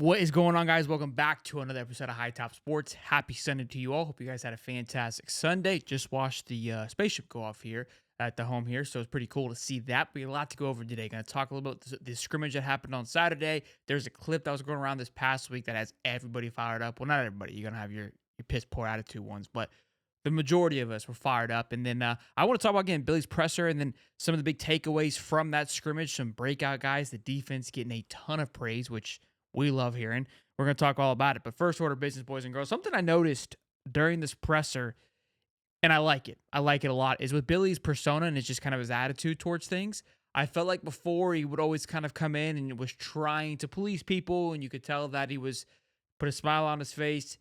What is going on, guys? Welcome back to another episode of Hightop Sports. Happy Sunday to you all. Hope you guys had a fantastic Sunday. Just watched the spaceship go off here at the home here, so it's pretty cool to see that. We have a lot to go over today. Going to talk a little about the scrimmage that happened on Saturday. There's a clip that was going around this past week that has everybody fired up. Well, not everybody. You're going to have your piss poor attitude ones, but the majority of us were fired up. And then I want to talk about, again, Billy's presser and then some of the big takeaways from that scrimmage, some breakout guys, the defense getting a ton of praise, which we love hearing. We're going to talk all about it. But first order of business, boys and girls, something I noticed during this presser, and I like it. I like it a lot, is with Billy's persona and it's just kind of his attitude towards things. I felt like before he would always kind of come in and was trying to police people, and you could tell that he was put a smile on his face.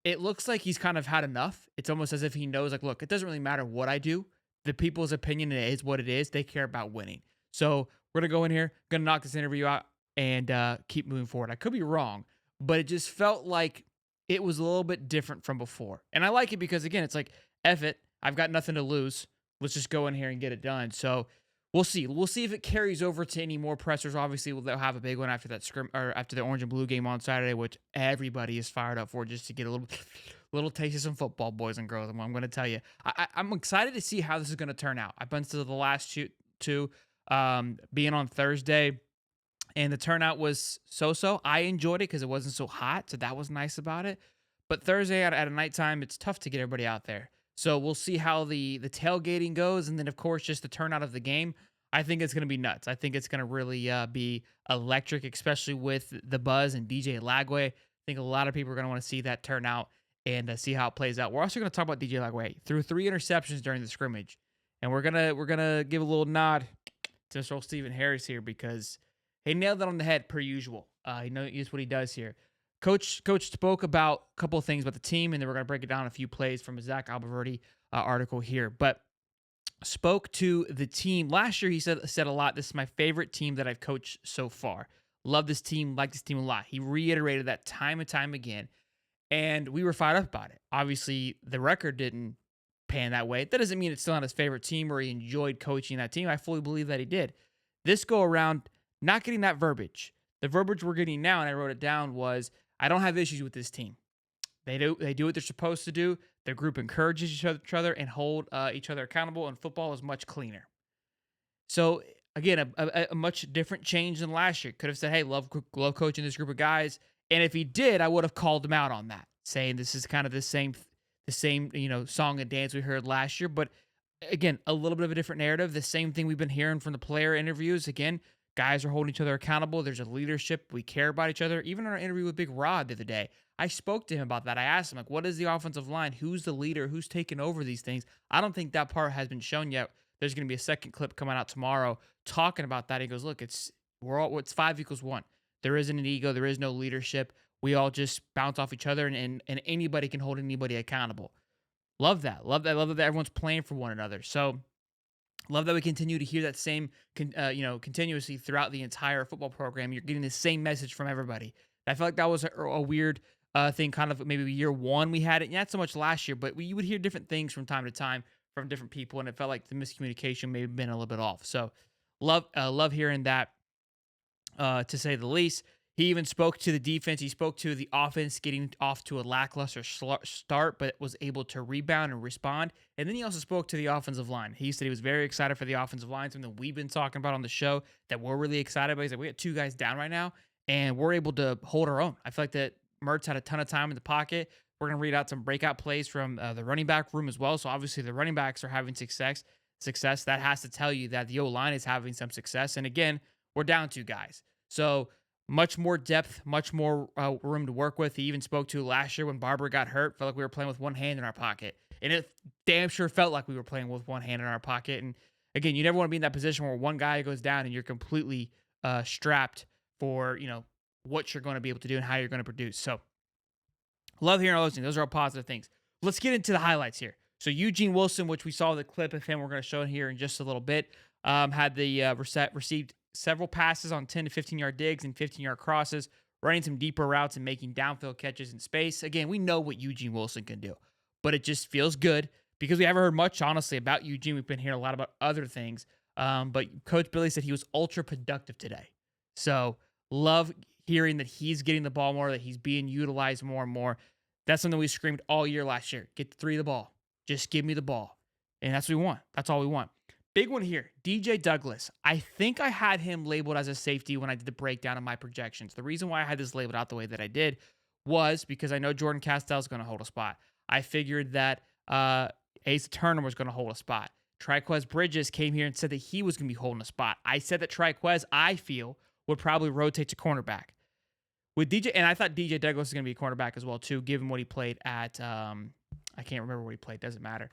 It looks like he's kind of had enough. It's almost as if he knows, like, look, it doesn't really matter what I do. The people's opinion is what it is. They care about winning. So we're going to go in here, going to knock this interview out, and keep moving forward. I could be wrong, but it just felt like it was a little bit different from before. And I like it because, again, it's like, F it. I've got nothing to lose. Let's just go in here and get it done. So we'll see. We'll see if it carries over to any more pressers. Obviously, they'll have a big one after that or after the orange and blue game on Saturday, which everybody is fired up for, just to get a little taste of some football, boys and girls. I'm going to tell you, I'm excited to see how this is going to turn out. I've been to the last two, being on Thursday, and the turnout was so-so. I enjoyed it because it wasn't so hot, so that was nice about it. But Thursday at a nighttime, it's tough to get everybody out there. So we'll see how the tailgating goes, and then, of course, just the turnout of the game. I think it's going to be nuts. I think it's going to really be electric, especially with the buzz and DJ Lagway. I think a lot of people are going to want to see that turnout and see how it plays out. We're also going to talk about DJ Lagway. Threw 3 interceptions during the scrimmage, and we're gonna give a little nod to Mr. Stephen Harris here because he nailed it on the head per usual. He knows what he does here. Coach spoke about a couple of things about the team, and then we're going to break it down a few plays from a Zach Alberverdi article here. But spoke to the team. Last year, he said a lot. This is my favorite team that I've coached so far. Love this team, like this team a lot. He reiterated that time and time again, and we were fired up about it. Obviously, the record didn't pan that way. That doesn't mean it's still not his favorite team or he enjoyed coaching that team. I fully believe that he did. This go around, not getting that verbiage. The verbiage we're getting now, and I wrote it down, was I don't have issues with this team. They do what they're supposed to do. Their group encourages each other and hold each other accountable, and football is much cleaner. So, again, a much different change than last year. Could have said, hey, love coaching this group of guys. And if he did, I would have called him out on that, saying this is kind of the same song and dance we heard last year. But, again, a little bit of a different narrative. The same thing we've been hearing from the player interviews. Again, guys are holding each other accountable. There's a leadership. We care about each other. Even in our interview with Big Rod the other day, I spoke to him about that. I asked him, like, what is the offensive line? Who's the leader? Who's taking over these things? I don't think that part has been shown yet. There's going to be a second clip coming out tomorrow talking about that. He goes, look, it's 5=1. There isn't an ego. There is no leadership. We all just bounce off each other, and anybody can hold anybody accountable. Love that. Love that everyone's playing for one another. So love that we continue to hear that same, continuously throughout the entire football program. You're getting the same message from everybody. I feel like that was a weird thing, kind of maybe year one we had it. Not so much last year, but you would hear different things from time to time from different people, and it felt like the miscommunication may have been a little bit off. So love hearing that, to say the least. He even spoke to the defense. He spoke to the offense getting off to a lackluster start, but was able to rebound and respond. And then he also spoke to the offensive line. He said he was very excited for the offensive line, something that we've been talking about on the show that we're really excited about. He said, we got 2 guys down right now, and we're able to hold our own. I feel like that Mertz had a ton of time in the pocket. We're going to read out some breakout plays from the running back room as well. So obviously the running backs are having success. That has to tell you that the O-line is having some success. And again, we're down 2 guys. So much more depth, much more room to work with. He even spoke to last year when Barber got hurt. Felt like we were playing with one hand in our pocket. And it damn sure felt like we were playing with one hand in our pocket. And again, you never want to be in that position where one guy goes down and you're completely strapped for, what you're going to be able to do and how you're going to produce. So love hearing all those things. Those are all positive things. Let's get into the highlights here. So Eugene Wilson, which we saw the clip of him, we're going to show it here in just a little bit, had the received several passes on 10 to 15-yard digs and 15-yard crosses, running some deeper routes and making downfield catches in space. Again, we know what Eugene Wilson can do, but it just feels good because we haven't heard much, honestly, about Eugene. We've been hearing a lot about other things, but Coach Billy said he was ultra productive today. So love hearing that he's getting the ball more, that he's being utilized more and more. That's something we screamed all year last year. Get the three of the ball. Just give me the ball. And that's what we want. That's all we want. Big one here, DJ Douglas. I think I had him labeled as a safety when I did the breakdown of my projections. The reason why I had this labeled out the way that I did was because I know Jordan Castell is going to hold a spot. I figured that Ace Turner was going to hold a spot. Triquez Bridges came here and said that he was going to be holding a spot. I said that Triquez, I feel, would probably rotate to cornerback. With DJ, and I thought DJ Douglas was going to be a cornerback as well, too, given what he played at, I can't remember what he played, doesn't matter.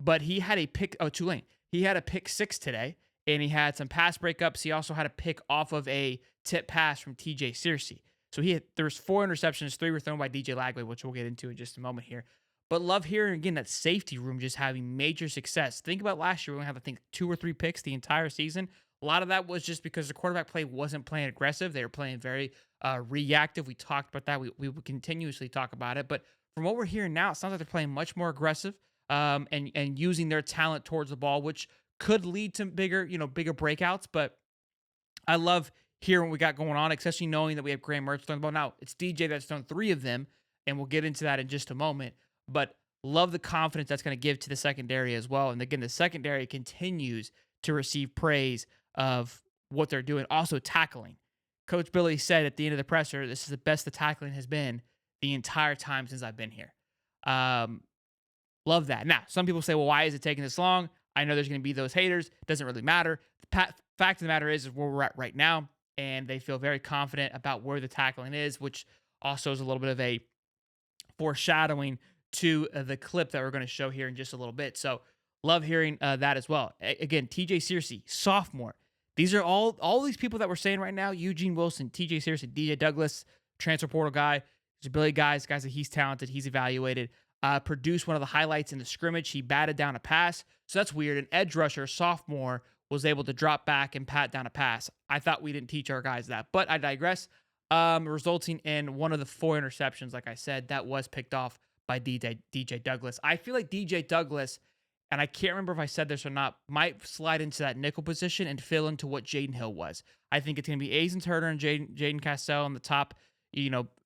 But he had a pick, Tulane. He had a pick 6 today, and he had some pass breakups. He also had a pick off of a tip pass from TJ Searcy. So there was 4 interceptions, 3 were thrown by DJ Lagways, which we'll get into in just a moment here. But love hearing, again, that safety room just having major success. Think about last year. We only had, I think, 2 or 3 picks the entire season. A lot of that was just because the quarterback play wasn't playing aggressive. They were playing very reactive. We talked about that. We would continuously talk about it. But from what we're hearing now, it sounds like they're playing much more aggressive and using their talent towards the ball, which could lead to bigger breakouts. But I love hearing what we got going on, especially knowing that we have Graham Mertz throwing the ball. Now, it's DJ that's thrown 3 of them, and we'll get into that in just a moment. But love the confidence that's going to give to the secondary as well. And again, the secondary continues to receive praise of what they're doing. Also, tackling. Coach Billy said at the end of the presser, this is the best the tackling has been the entire time since I've been here. Love that. Now, some people say, well, why is it taking this long? I know there's going to be those haters. Doesn't really matter. The fact of the matter is where we're at right now, and they feel very confident about where the tackling is, which also is a little bit of a foreshadowing to the clip that we're going to show here in just a little bit. So love hearing that as well. Again, TJ Searcy, sophomore. These are all these people that we're saying right now: Eugene Wilson, TJ Searcy, DJ Douglas, transfer portal guy. These are Billy guys that he's talented, he's evaluated. Produced one of the highlights in the scrimmage. He batted down a pass. So that's weird. An edge rusher, sophomore, was able to drop back and pat down a pass. I thought we didn't teach our guys that, but I digress. Resulting in one of the 4 interceptions, like I said, that was picked off by DJ Douglas. I feel like DJ Douglas, and I can't remember if I said this or not, might slide into that nickel position and fill into what Jaden Hill was. I think it's going to be Azen Turner and Jaden Castell in the top,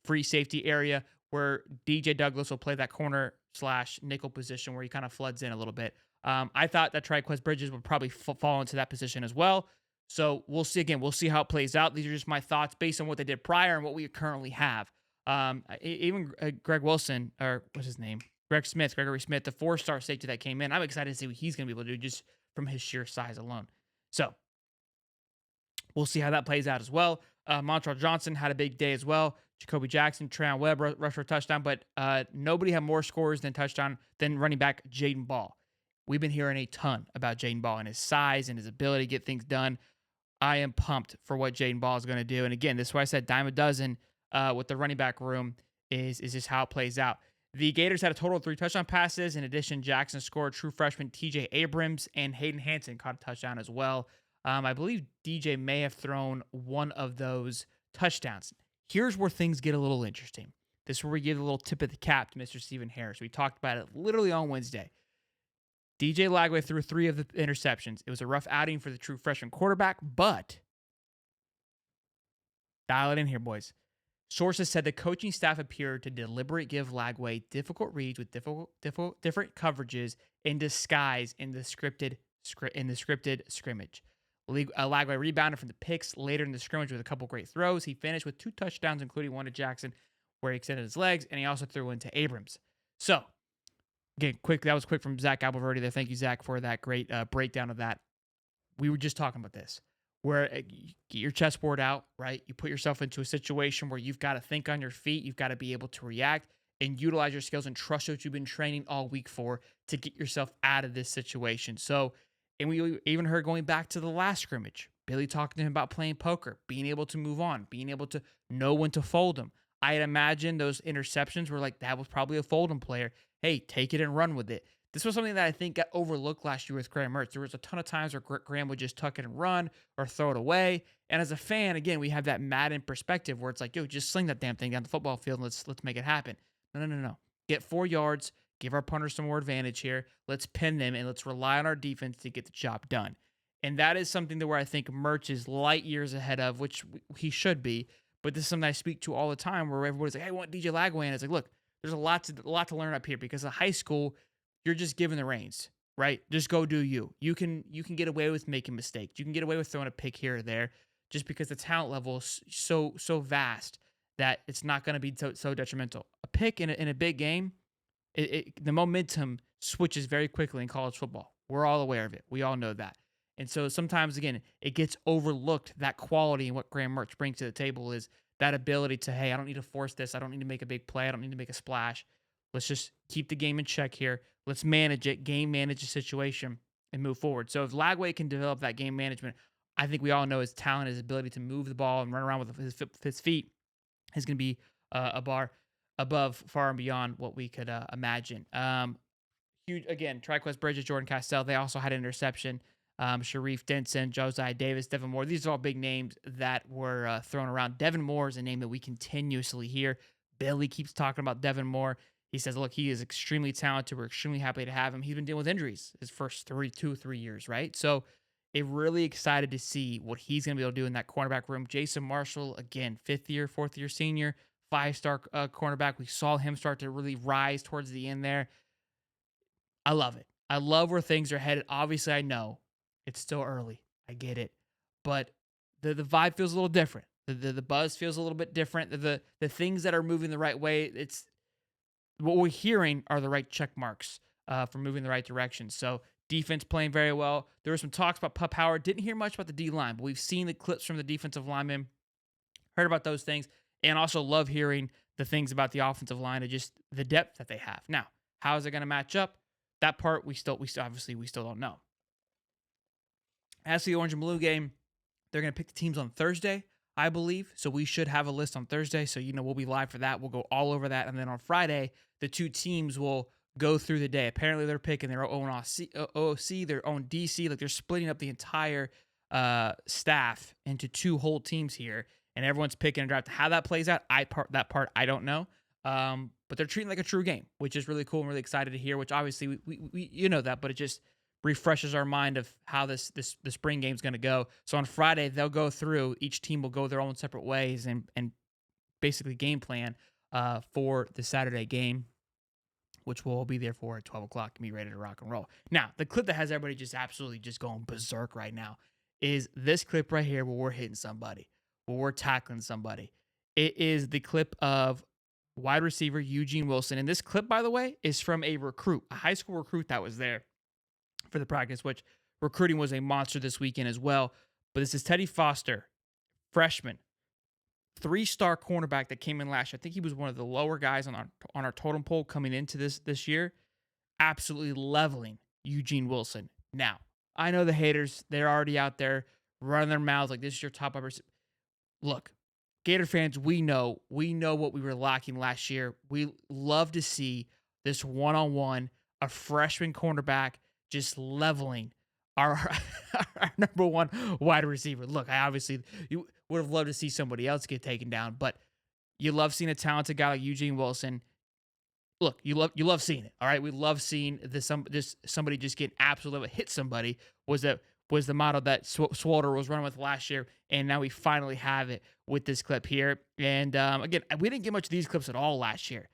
free safety area, where DJ Douglas will play that corner / nickel position where he kind of floods in a little bit. I thought that Triquez Bridges would probably fall into that position as well. So we'll see. Again, we'll see how it plays out. These are just my thoughts based on what they did prior and what we currently have. Even Greg Wilson, or what's his name? Gregory Smith, the 4-star safety that came in. I'm excited to see what he's going to be able to do just from his sheer size alone. So we'll see how that plays out as well. Montrell Johnson had a big day as well. Jacoby Jackson, Trayon Webb rushed for a touchdown, but nobody had more scores than running back Jaden Ball. We've been hearing a ton about Jaden Ball and his size and his ability to get things done. I am pumped for what Jaden Ball is going to do. And again, this is why I said dime a dozen with the running back room is just how it plays out. The Gators had a total of 3 touchdown passes. In addition, Jackson scored. True freshman TJ Abrams and Hayden Hansen caught a touchdown as well. I believe DJ may have thrown one of those touchdowns. Here's where things get a little interesting. This is where we give a little tip of the cap to Mr. Stephen Harris. We talked about it literally on Wednesday. DJ Lagways threw 3 of the interceptions. It was a rough outing for the true freshman quarterback, but dial it in here, boys. Sources said the coaching staff appeared to deliberately give Lagway difficult reads with different coverages in disguise in the scripted scrimmage. Lagway rebounded from the picks later in the scrimmage with a couple great throws. He finished with 2 touchdowns, including one to Jackson, where he extended his legs, and he also threw into Abrams. So, again, that was quick from Zach Alberverdi there. Thank you, Zach, for that great breakdown of that. We were just talking about this, where you get your chessboard out, right? You put yourself into a situation where you've got to think on your feet. You've got to be able to react and utilize your skills and trust what you've been training all week for to get yourself out of this situation. So, and we even heard going back to the last scrimmage, Billy talking to him about playing poker, being able to move on, being able to know when to fold them. I'd imagine those interceptions were like, that was probably a fold 'em player. Hey, take it and run with it. This was something that I think got overlooked last year with Graham Mertz. There was a ton of times where Graham would just tuck it and run or throw it away. And as a fan, again, we have that Madden perspective where it's like, yo, just sling that damn thing down the football field and let's make it happen. No. Get 4 yards. Give our punters some more advantage here. Let's pin them and let's rely on our defense to get the job done. And that is something that where I think Merch is light years ahead of, which he should be. But this is something I speak to all the time where everybody's like, hey, I want DJ Lagway. And it's like, look, there's a lot to learn up here because at high school, you're just given the reins, right? Just go do you. You can get away with making mistakes. You can get away with throwing a pick here or there just because the talent level is so vast that it's not going to be so detrimental. A pick in a big game, the momentum switches very quickly in college football. We're all aware of it. We all know that. And so sometimes, again, it gets overlooked that quality and what Graham Mertz brings to the table is that ability to, hey, I don't need to force this. I don't need to make a big play. I don't need to make a splash. Let's just keep the game in check here. Let's manage it, game manage the situation, and move forward. So if Lagway can develop that game management, I think we all know his talent, his ability to move the ball and run around with his feet is going to be a bar above, far and beyond what we could imagine. Huge again, Triquest Bridges, Jordan Castell. They also had an interception. Sharif Denson, Josiah Davis, Devin Moore. These are all big names that were thrown around. Devin Moore is a name that we continuously hear. Billy keeps talking about Devin Moore. He says, look, he is extremely talented. We're extremely happy to have him. He's been dealing with injuries his first 3 years, right? So it really excited to see what he's going to be able to do in that cornerback room. Jason Marshall, again, fourth year senior, 5-star cornerback. We saw him start to really rise towards the end there. I love it. I love where things are headed. Obviously, I know it's still early. I get it. But the vibe feels a little different. The buzz feels a little bit different. The things that are moving the right way, it's what we're hearing are the right check marks for moving the right direction. So defense playing very well. There were some talks about Pup Howard. Didn't hear much about the D line, but we've seen the clips from the defensive linemen. Heard about those things, and also love hearing the things about the offensive line and just the depth that they have. Now, how is it going to match up? That part we still obviously we still don't know. As for the Orange and Blue game, they're going to pick the teams on Thursday, I believe. So we should have a list on Thursday. So, we'll be live for that. We'll go all over that. And then on Friday, the two teams will go through the day. Apparently, they're picking their own OC, their own DC. Like, they're splitting up the entire staff into two whole teams here. And everyone's picking a draft. How that plays out, that part I don't know. But they're treating it like a true game, which is really cool. I'm really excited to hear, which obviously we you know that, but it just refreshes our mind of how the spring game is going to go. So on Friday, they'll go through, each team will go their own separate ways and basically game plan for the Saturday game, which we'll all be there for at 12 o'clock and be ready to rock and roll. Now, the clip that has everybody just absolutely just going berserk right now is this clip right here where we're hitting somebody, where we're tackling somebody. It is the clip of wide receiver Eugene Wilson. And this clip, by the way, is from a recruit, a high school recruit that was there for the practice, which recruiting was a monster this weekend as well. But this is Teddy Foster, freshman, 3-star cornerback that came in last year. I think he was one of the lower guys on our totem pole coming into this year, absolutely leveling Eugene Wilson. Now, I know the haters, they're already out there running their mouths like this is your top upper. Look, Gator fans, we know what we were lacking last year. We love to see this one-on-one, a freshman cornerback just leveling our, our number one wide receiver. Look, you would have loved to see somebody else get taken down, but you love seeing a talented guy like Eugene Wilson. Look, you love seeing it. All right, we love seeing somebody just get absolutely hit somebody was the model that Swalder was running with last year, and now we finally have it with this clip here. And again, we didn't get much of these clips at all last year.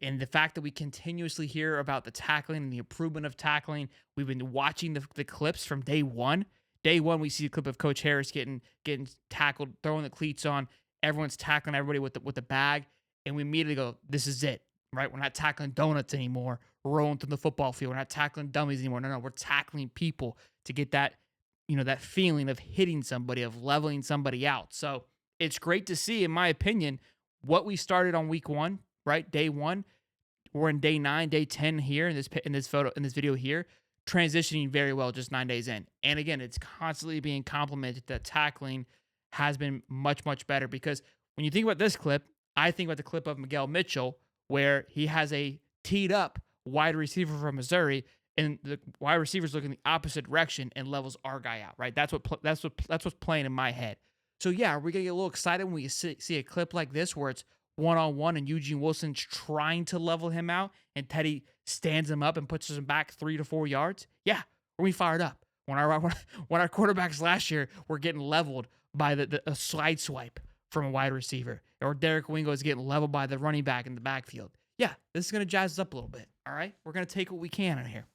And the fact that we continuously hear about the tackling and the improvement of tackling, we've been watching the clips from day one. Day one, we see a clip of Coach Harris getting tackled, throwing the cleats on. Everyone's tackling everybody with the bag, and we immediately go, "This is it, right? We're not tackling donuts anymore, rolling through the football field. We're not tackling dummies anymore. No, we're tackling people to get that, that feeling of hitting somebody, of leveling somebody out." So it's great to see, in my opinion, what we started on week one. Right, day one, we're in day 9, day 10 here in this video here, transitioning very well just 9 days in. And again, it's constantly being complimented that tackling has been much, much better, because when you think about this clip, I think about the clip of Miguel Mitchell where he has a teed up wide receiver from Missouri, and the wide receivers look in the opposite direction and levels our guy out. Right, that's what's playing in my head. So yeah, are we gonna get a little excited when we see a clip like this where it's one-on-one and Eugene Wilson's trying to level him out and Teddy stands him up and puts him back 3 to 4 yards? Yeah, we're fired up. when our when our quarterbacks last year were getting leveled by a slide swipe from a wide receiver, or Derek Wingo is getting leveled by the running back in the backfield. Yeah, this is gonna jazz us up a little bit. All right, we're gonna take what we can in here.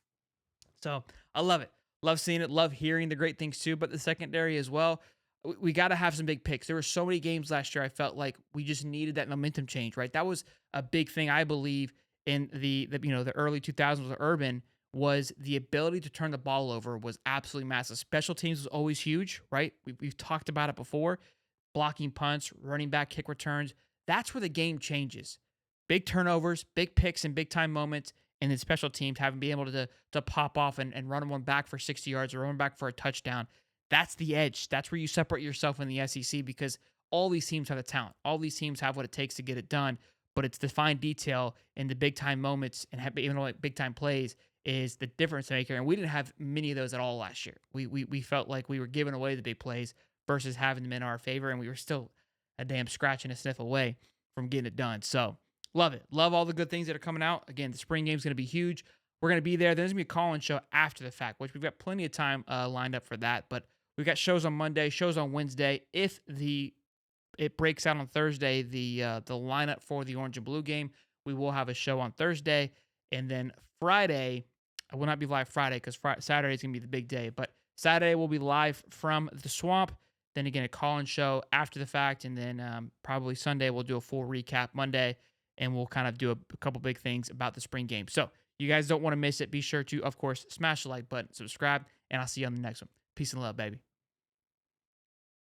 So I love it. Love seeing it. Love hearing the great things too. But the secondary as well, we got to have some big picks. There were so many games last year. I felt like we just needed that momentum change. Right, that was a big thing I believe in the early 2000s with Urban, was the ability to turn the ball over was absolutely massive. Special teams was always huge. Right, we've talked about it before. Blocking punts, running back kick returns. That's where the game changes. Big turnovers, big picks, and big time moments, and then special teams having been able to pop off and run one back for 60 yards or run back for a touchdown. That's the edge. That's where you separate yourself in the SEC, because all these teams have the talent. All these teams have what it takes to get it done, but it's the fine detail in the big time moments and even like big time plays is the difference maker. And we didn't have many of those at all last year. We felt like we were giving away the big plays versus having them in our favor, and we were still a damn scratch and a sniff away from getting it done. So love it. Love all the good things that are coming out. Again, the spring game is going to be huge. We're going to be there. There's going to be a call-in show after the fact, which we've got plenty of time lined up for that. But we've got shows on Monday, shows on Wednesday. If it breaks out on Thursday, the lineup for the Orange and Blue game, we will have a show on Thursday. And then Friday, I will not be live Friday because Saturday is going to be the big day. But Saturday we'll be live from the Swamp. Then again, a call-in show after the fact. And then probably Sunday we'll do a full recap Monday. And we'll kind of do a couple big things about the spring game. So you guys don't want to miss it. Be sure to, of course, smash the like button, subscribe, and I'll see you on the next one. Peace and love, baby.